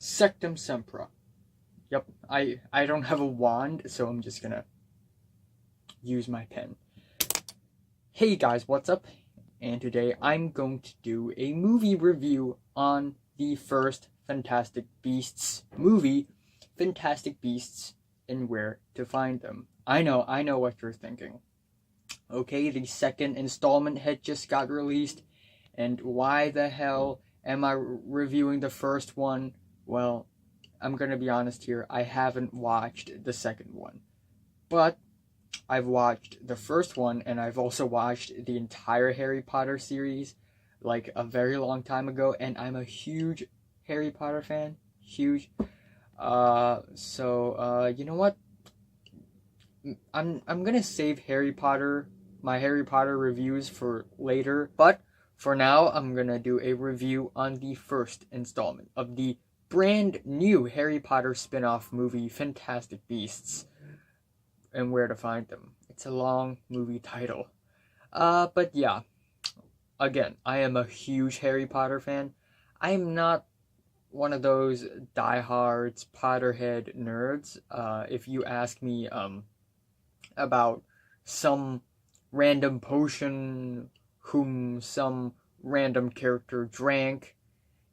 Sectum Sempra. Yep, I don't have a wand, so I'm just gonna use my pen. Hey guys, what's up? And today I'm going to do a movie review on the first Fantastic Beasts movie, Fantastic Beasts and Where to Find Them. I know what you're thinking. Okay, the second installment had just got released, and why the hell am I reviewing the first one? Well, I'm gonna be honest here, I haven't watched the second one. But I've watched the first one, and I've also watched the entire Harry Potter series like a very long time ago, and I'm a huge Harry Potter fan. Huge. You know what? I'm gonna save my Harry Potter reviews for later, but for now, I'm gonna do a review on the first installment of the brand new Harry Potter spin-off movie, Fantastic Beasts and Where to Find Them. It's a long movie title. But yeah, again, I am a huge Harry Potter fan. I am not one of those diehards Potterhead nerds. If you ask me about some random potion whom some random character drank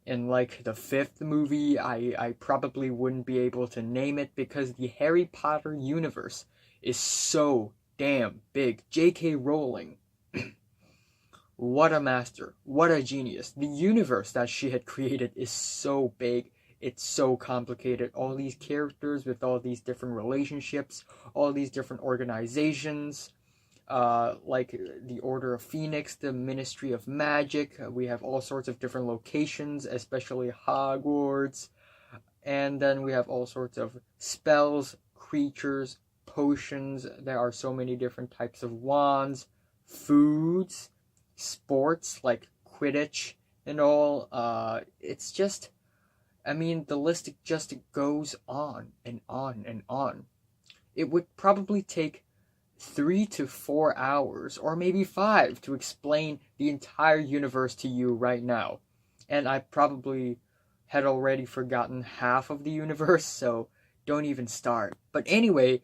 in like the fifth movie, I probably wouldn't be able to name it because the Harry Potter universe is so damn big. J.K. Rowling, what a master, what a genius. The universe that she had created is so big, it's so complicated. All these characters with all these different relationships, all these different organizations, like the Order of Phoenix, the Ministry of Magic. We have all sorts of different locations, especially Hogwarts. And then we have all sorts of spells, creatures, potions. There are so many different types of wands, foods, sports like Quidditch and all. It's just, the list just goes on and on and on. It would probably take 3 to 4 hours, or maybe 5, to explain the entire universe to you right now. And I probably had already forgotten half of the universe, so don't even start. But anyway,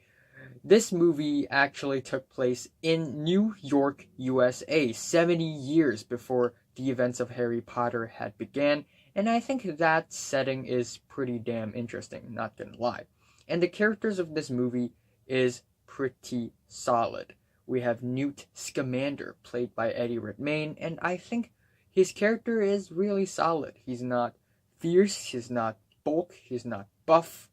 this movie actually took place in New York, USA, 70 years before the events of Harry Potter had began, and I think that setting is pretty damn interesting, not gonna lie. And the characters of this movie is pretty solid. We have Newt Scamander, played by Eddie Redmayne, and I think his character is really solid. He's not fierce, he's not bulk, he's not buff,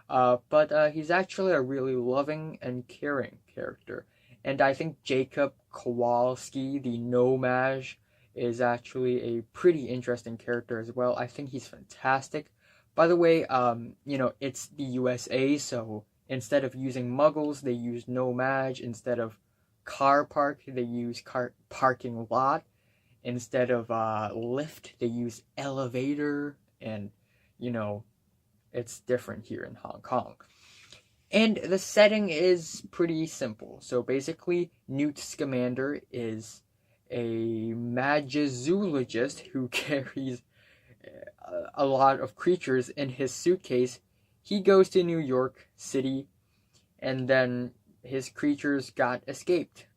but he's actually a really loving and caring character. And I think Jacob Kowalski, the No-Maj, is actually a pretty interesting character as well. I think he's fantastic. By the way, it's the USA, so instead of using muggles, they use No-Maj. Instead of car park, they use car parking lot. Instead of lift, they use elevator. And, it's different here in Hong Kong. And the setting is pretty simple. So basically, Newt Scamander is a magizoologist who carries a lot of creatures in his suitcase. He goes to New York City, and then his creatures got escaped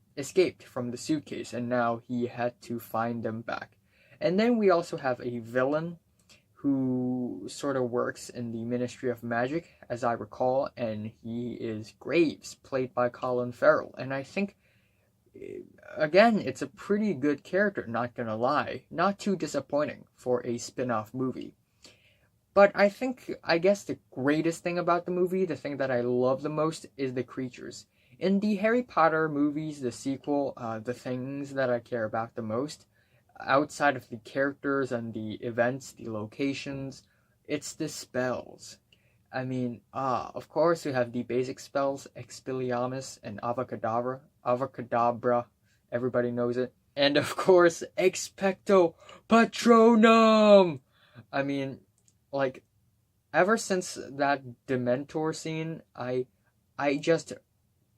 from the suitcase, and now he had to find them back. And then we also have a villain who sort of works in the Ministry of Magic, as I recall, and he is Graves, played by Colin Farrell. And I think, again, it's a pretty good character, not gonna lie. Not too disappointing for a spin-off movie. But I guess the greatest thing about the movie, the thing that I love the most, is the creatures. In the Harry Potter movies, the sequel, the things that I care about the most, outside of the characters and the events, the locations, it's the spells. Of course, we have the basic spells, Expelliarmus and Avacadabra. Avacadabra, everybody knows it. And of course, Expecto Patronum! Like, ever since that Dementor scene, I just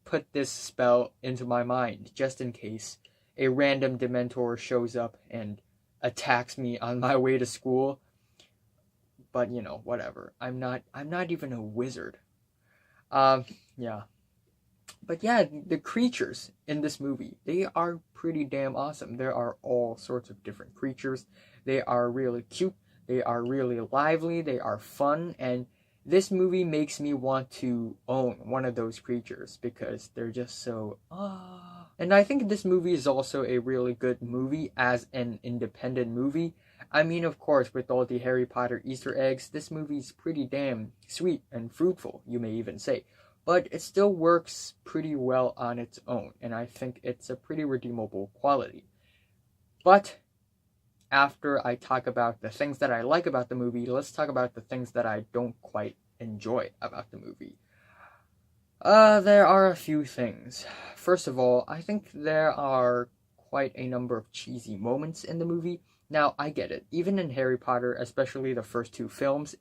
put this spell into my mind, just in case a random Dementor shows up and attacks me on my way to school. but whatever. I'm not even a wizard. Um, yeah. But yeah, the creatures in this movie, they are pretty damn awesome. There are all sorts of different creatures. They are really cute. They are really lively. They are fun. And this movie makes me want to own one of those creatures because they're just so, ah. And I think this movie is also a really good movie as an independent movie. I mean, of course, with all the Harry Potter Easter eggs, this movie's pretty damn sweet and fruitful, you may even say. But it still works pretty well on its own, and I think it's a pretty redeemable quality. But after I talk about the things that I like about the movie, let's talk about the things that I don't quite enjoy about the movie. There are a few things. First of all, I think there are quite a number of cheesy moments in the movie. Now, I get it. Even in Harry Potter, especially the first two films,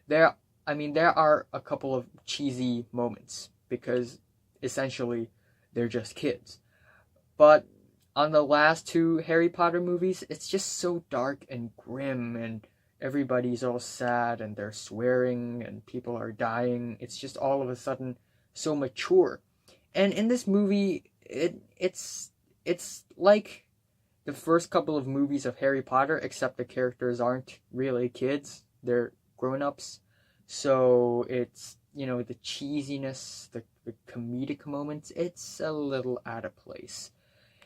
there there are a couple of cheesy moments because essentially they're just kids. But on the last two Harry Potter movies, it's just so dark and grim, and everybody's all sad and they're swearing and people are dying. It's just all of a sudden so mature. And in this movie, it's like the first couple of movies of Harry Potter, except the characters aren't really kids, they're grown-ups. So it's, the cheesiness, the comedic moments, it's a little out of place.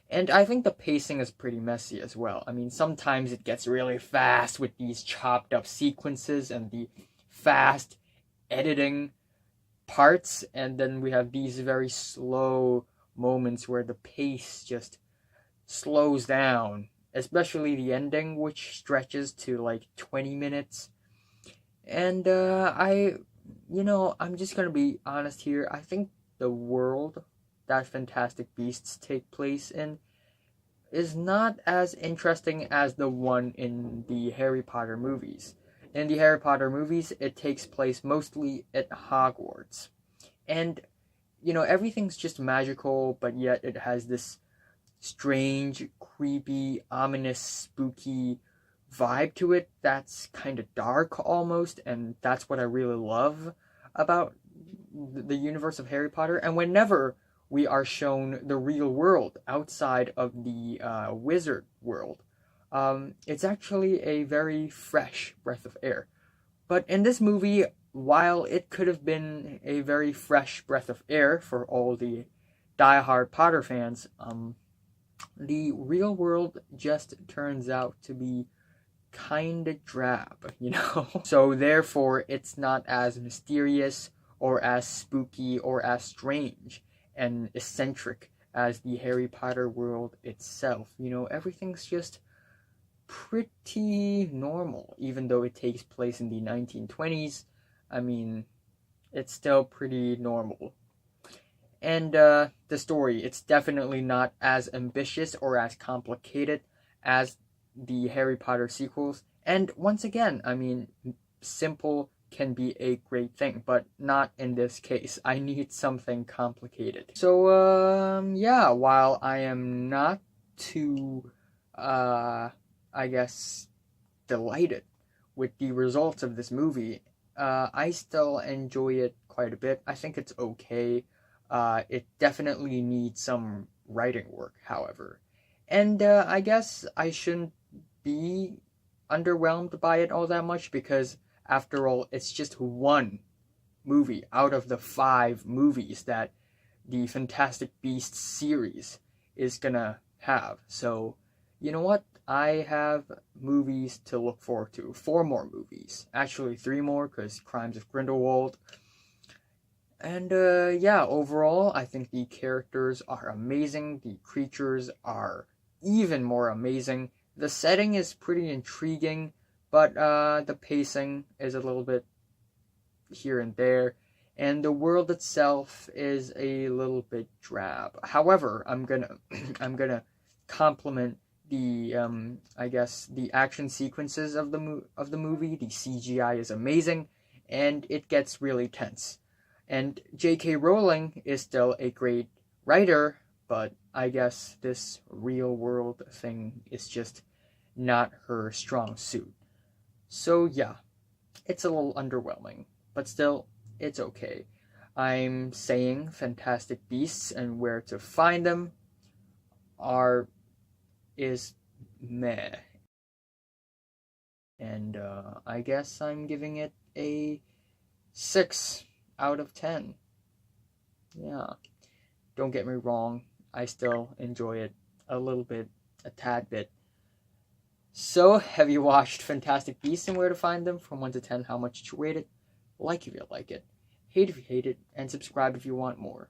And I think the pacing is pretty messy as well. I mean, sometimes it gets really fast with these chopped up sequences and the fast editing parts, and then we have these very slow moments where the pace just slows down, especially the ending, which stretches to like 20 minutes. And I'm just gonna be honest here. I think the world that Fantastic Beasts take place in is not as interesting as the one in the Harry Potter movies. In the Harry Potter movies, it takes place mostly at Hogwarts. And, everything's just magical, but yet it has this strange, creepy, ominous, spooky vibe to it that's kind of dark almost, and that's what I really love about the universe of Harry Potter. And whenever we are shown the real world outside of the wizard world, it's actually a very fresh breath of air. But in this movie, while it could have been a very fresh breath of air for all the diehard Potter fans, the real world just turns out to be kind of drab, So therefore, it's not as mysterious or as spooky or as strange and eccentric as the Harry Potter world itself. Everything's just pretty normal, even though it takes place in the 1920s. I mean, it's still pretty normal. And the story, it's definitely not as ambitious or as complicated as the Harry Potter sequels. And once again, I mean, simple can be a great thing, but not in this case. I need something complicated. So, while I am not too, I guess, delighted with the results of this movie, I still enjoy it quite a bit. I think it's okay. It definitely needs some writing work, however. And I guess I shouldn't be underwhelmed by it all that much because, after all, it's just one movie out of the 5 movies that the Fantastic Beasts series is gonna have. So, you know what? I have movies to look forward to. 4 more movies. Actually, 3 more, because Crimes of Grindelwald. And overall, I think the characters are amazing. The creatures are even more amazing. The setting is pretty intriguing, but the pacing is a little bit here and there. And the world itself is a little bit drab. However, I'm gonna compliment the the action sequences of the movie. The CGI is amazing, and it gets really tense. And J.K. Rowling is still a great writer, but I guess this real world thing is just not her strong suit. So yeah, it's a little underwhelming, but still, it's okay. I'm saying Fantastic Beasts and Where to Find Them is meh. And I guess I'm giving it a 6 out of 10. Yeah. Don't get me wrong, I still enjoy it a little bit, a tad bit. So, have you watched Fantastic Beasts and Where to Find Them? From 1 to 10, how much did you rate it? Like if you like it, hate if you hate it, and subscribe if you want more.